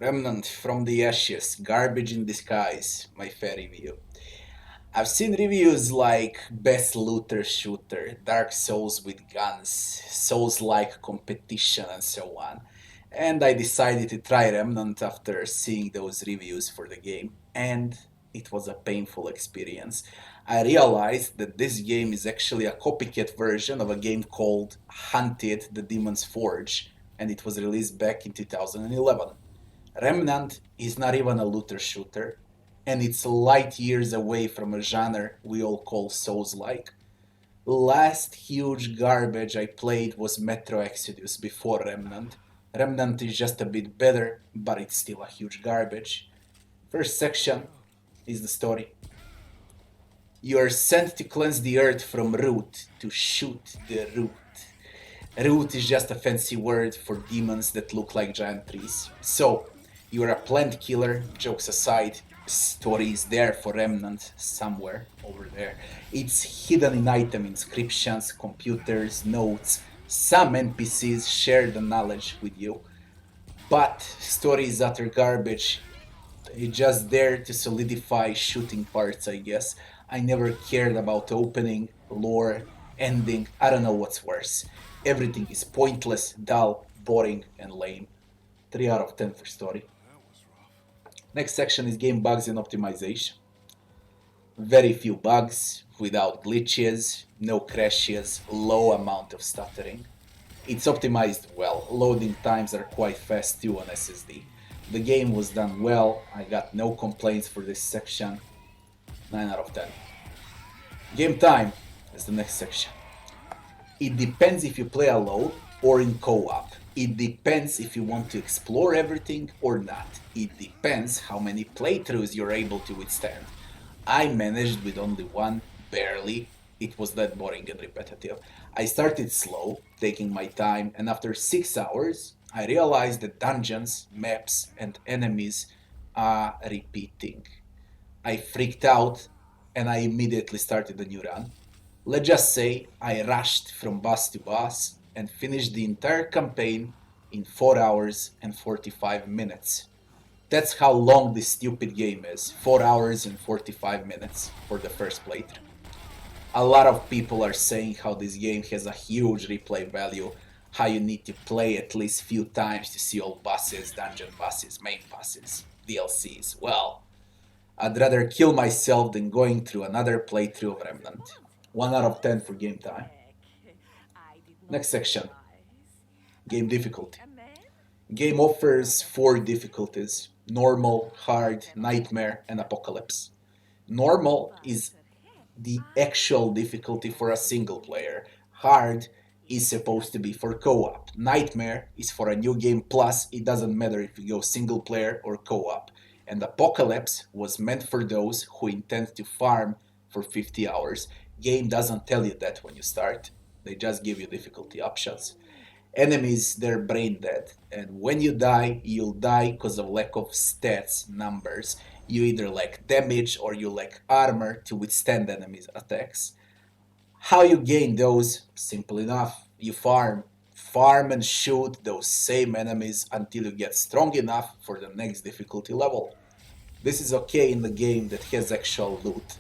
Remnant from the Ashes, Garbage in Disguise, my fair review. I've seen reviews like Best Looter Shooter, Dark Souls with Guns, Souls like competition, and so on. And I decided to try Remnant after seeing those reviews for the game, and it was a painful experience. I realized that this game is actually a copycat version of a game called Hunted the Demon's Forge, and it was released back in 2011. Remnant is not even a looter shooter, and it's light years away from a genre we all call Souls-like. Last huge garbage I played was Metro Exodus before Remnant. Remnant is just a bit better, but it's still a huge garbage. First section is the story. You are sent to cleanse the earth from root, to shoot the root. Root is just a fancy word for demons that look like giant trees. So, you are a plant killer, jokes aside, story is there for Remnant somewhere over there. It's hidden in item inscriptions, computers, notes. Some NPCs share the knowledge with you, but story is utter garbage. It's just there to solidify shooting parts, I guess. I never cared about opening, lore, ending, I don't know what's worse. Everything is pointless, dull, boring, and lame. 3 out of 10 for story. Next section is game bugs and optimization. Very few bugs, without glitches, no crashes, low amount of stuttering. It's optimized well, loading times are quite fast too on SSD. The game was done well, I got no complaints for this section, 9 out of 10. Game time is the next section. It depends if you play alone or in co-op. It depends if you want to explore everything or not. It depends how many playthroughs you're able to withstand. I managed with only one, barely. It was that boring and repetitive. I started slow, taking my time, and after 6 hours, I realized that dungeons, maps, and enemies are repeating. I freaked out and I immediately started a new run. Let's just say I rushed from boss to boss and finished the entire campaign in 4 hours and 45 minutes. That's how long this stupid game is, 4 hours and 45 minutes for the first playthrough. A lot of people are saying how this game has a huge replay value, how you need to play at least few times to see all bosses, dungeon bosses, main bosses, DLCs. Well, I'd rather kill myself than going through another playthrough of Remnant. 1 out of 10 for game time. Next section, game difficulty. Game offers 4 difficulties: normal, hard, nightmare, and apocalypse. Normal is the actual difficulty for a single player. Hard is supposed to be for co-op. Nightmare is for a new game plus, it doesn't matter if you go single player or co-op. And Apocalypse was meant for those who intend to farm for 50 hours. Game doesn't tell you that when you start. They just give you difficulty options. Enemies, they're brain dead, and when you die, you'll die because of lack of stats, numbers. You either lack damage or you lack armor to withstand enemies' attacks. How you gain those? Simple enough. You farm. Farm and shoot those same enemies until you get strong enough for the next difficulty level. This is okay in the game that has actual loot,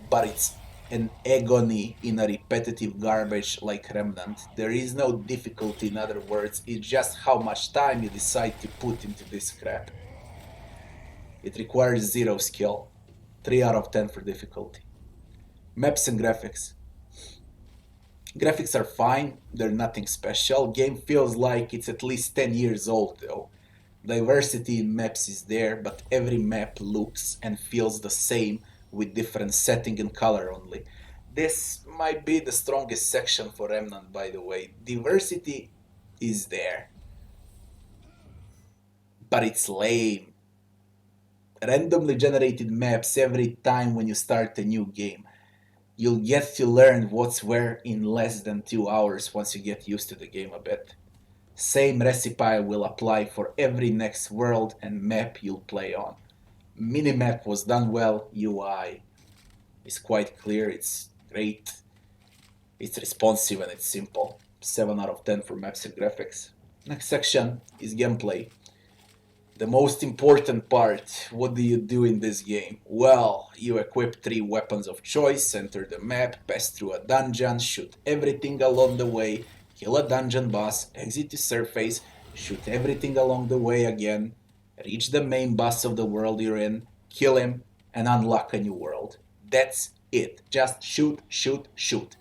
but it's an agony in a repetitive garbage like Remnant. There is no difficulty, in other words, it's just how much time you decide to put into this crap. It requires 0 skill, 3 out of 10 for difficulty. Maps and graphics. Graphics are fine, they're nothing special. Game feels like it's at least 10 years old though. Diversity in maps is there, but every map looks and feels the same with different setting and color only. This might be the strongest section for Remnant, by the way. Diversity is there, but it's lame. Randomly generated maps every time when you start a new game. You'll get to learn what's where in less than 2 hours once you get used to the game a bit. Same recipe will apply for every next world and map you'll play on. Minimap was done well, UI is quite clear, it's great, it's responsive and it's simple. 7 out of 10 for maps and graphics. Next section is gameplay. The most important part, what do you do in this game? Well, you equip 3 weapons of choice, enter the map, pass through a dungeon, shoot everything along the way, kill a dungeon boss, exit the surface, shoot everything along the way again, reach the main boss of the world you're in, kill him, and unlock a new world. That's it. Just shoot, shoot, shoot.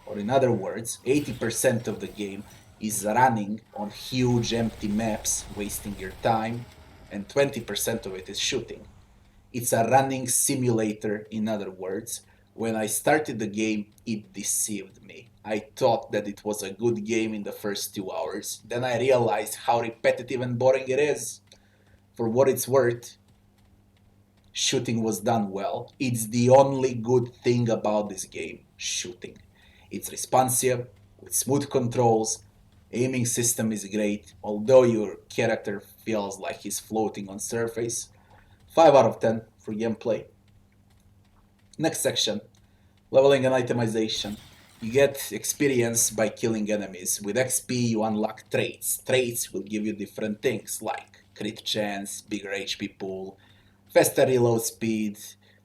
Or in other words, 80% of the game is running on huge empty maps, wasting your time, and 20% of it is shooting. It's a running simulator, in other words. When I started the game, it deceived me. I thought that it was a good game in the first 2 hours. Then I realized how repetitive and boring it is. For what it's worth, shooting was done well. It's the only good thing about this game, shooting. It's responsive, with smooth controls, aiming system is great, although your character feels like he's floating on surface. 5 out of 10 for gameplay. Next section, leveling and itemization. You get experience by killing enemies. With XP you unlock traits. Traits will give you different things like crit chance, bigger HP pool, faster reload speed,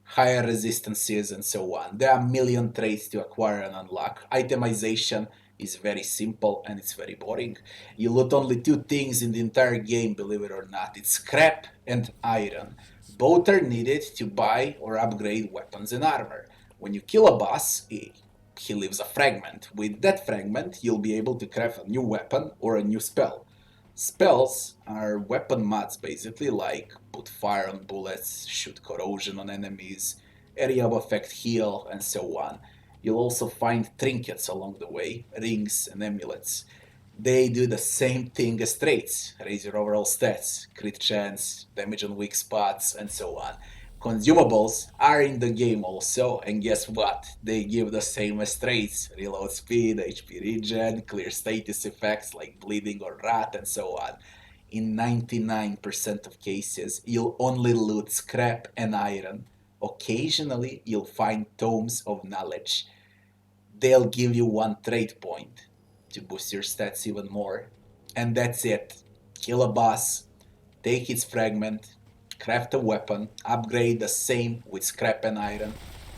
higher resistances, and so on. There are a million traits to acquire and unlock. Itemization is very simple and it's very boring. You loot only 2 things in the entire game, believe it or not. It's scrap and iron. Both are needed to buy or upgrade weapons and armor. When you kill a boss, he leaves a fragment. With that fragment, you'll be able to craft a new weapon or a new spell. Spells are weapon mods basically, like put fire on bullets, shoot corrosion on enemies, area of effect heal, and so on. You'll also find trinkets along the way, rings and amulets. They do the same thing as traits, raise your overall stats, crit chance, damage on weak spots, and so on. Consumables are in the game also, and guess what? They give the same as traits, reload speed, HP regen, clear status effects like bleeding or rot, and so on. In 99% of cases, you'll only loot scrap and iron. Occasionally, you'll find tomes of knowledge. They'll give you 1 trait point to boost your stats even more. And that's it. Kill a boss, take its fragment, craft a weapon, upgrade the same with scrap and iron,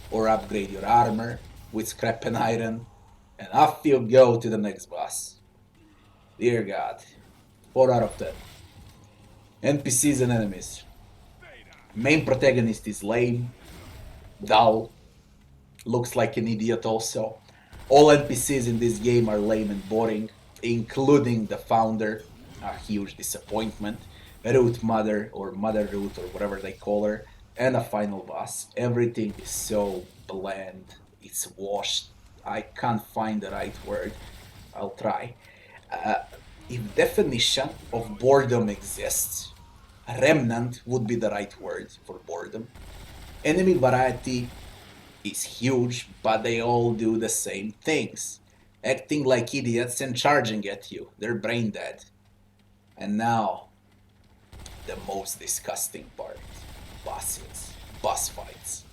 or upgrade your armor with scrap and iron, and off you go to the next boss. Dear God. 4 out of 10. NPCs and enemies. Main protagonist is lame, dull, looks like an idiot also. All NPCs in this game are lame and boring, including the founder, a huge disappointment, Root Mother, or Mother Root, or whatever they call her, and a final boss. Everything is so bland, it's washed. I can't find the right word. I'll try. If definition of boredom exists, Remnant would be the right word for boredom. Enemy variety is huge, but they all do the same things. Acting like idiots and charging at you. They're brain dead. And now, the most disgusting part. Bosses. Boss fights.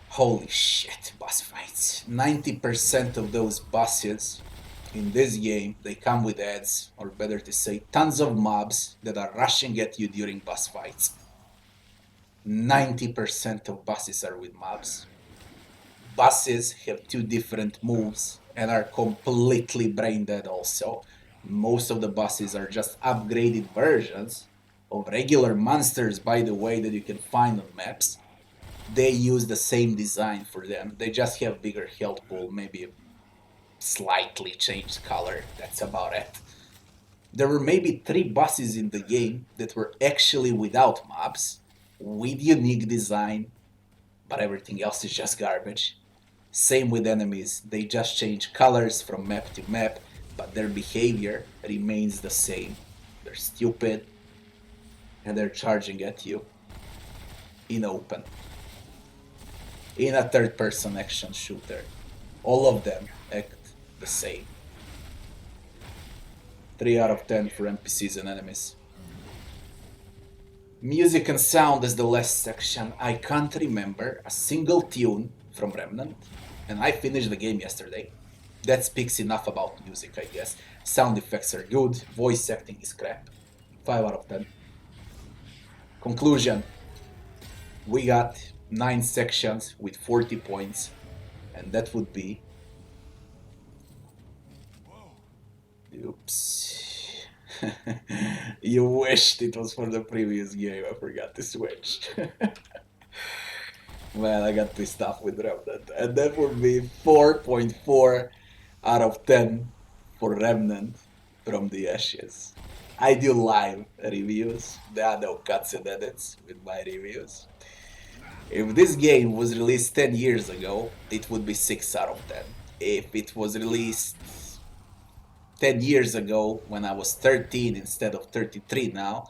Holy shit, boss fights. 90% of those bosses in this game, they come with ads, or better to say, tons of mobs that are rushing at you during boss fights. 90% of bosses are with mobs. Bosses have 2 different moves and are completely brain dead also. Most of the bosses are just upgraded versions of regular monsters, by the way, that you can find on maps. They use the same design for them. They just have bigger health pool, maybe a slightly changed color. That's about it. There were maybe 3 bosses in the game that were actually without mobs, with unique design, but everything else is just garbage. Same with enemies, they just change colors from map to map, but their behavior remains the same. They're stupid, and they're charging at you in open. In a third-person action shooter. All of them act the same. 3 out of 10 for NPCs and enemies. Music and sound is the last section. I can't remember a single tune from Remnant, and I finished the game yesterday. That speaks enough about music, I guess. Sound effects are good, voice acting is crap. 5 out of 10. Conclusion: we got 9 sections with 40 points, and that would be. Oops. You wished it was for the previous game, I forgot to switch. Man, I got pissed off with Remnant. And that would be 4.4 out of 10 for Remnant from the Ashes. I do live reviews. There are no cuts and edits with my reviews. If this game was released 10 years ago, it would be 6 out of 10. If it was released 10 years ago when I was 13 instead of 33 now,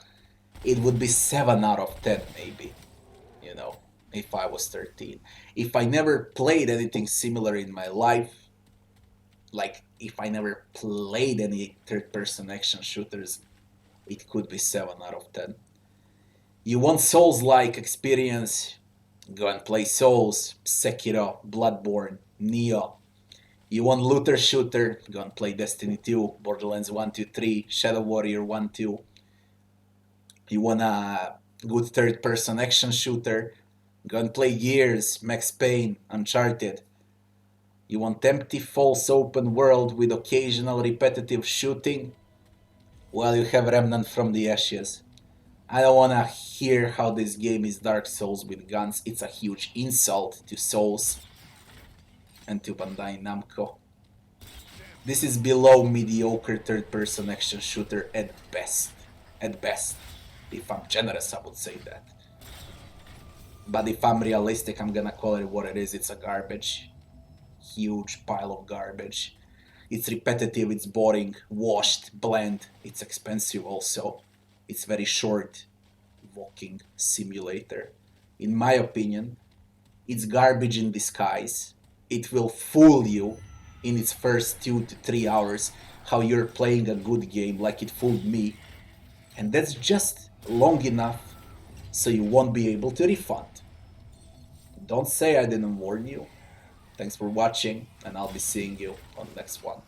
it would be 7 out of 10 maybe. You know, if I was 13. If I never played anything similar in my life, like if I never played any third person action shooters, it could be 7 out of 10. You want Souls like experience? Go and play Souls, Sekiro, Bloodborne, Neo. You want looter shooter? Go and play Destiny 2, Borderlands 1, 2, 3, Shadow Warrior 1, 2. You want a good third person action shooter? Go and play Gears, Max Payne, Uncharted. You want empty, false open world with occasional repetitive shooting? Well, you have Remnant from the Ashes. I don't wanna hear how this game is Dark Souls with guns. It's a huge insult to Souls and to Bandai Namco. This is below mediocre third-person action shooter at best. At best. If I'm generous, I would say that. But if I'm realistic, I'm gonna call it what it is. It's a garbage. Huge pile of garbage. It's repetitive, it's boring, washed, bland. It's expensive also. It's very short. Walking simulator. In my opinion, it's garbage in disguise. It will fool you in its first 2 to 3 hours how you're playing a good game, like it fooled me. And that's just long enough so you won't be able to refund. Don't say I didn't warn you. Thanks for watching, and I'll be seeing you on the next one.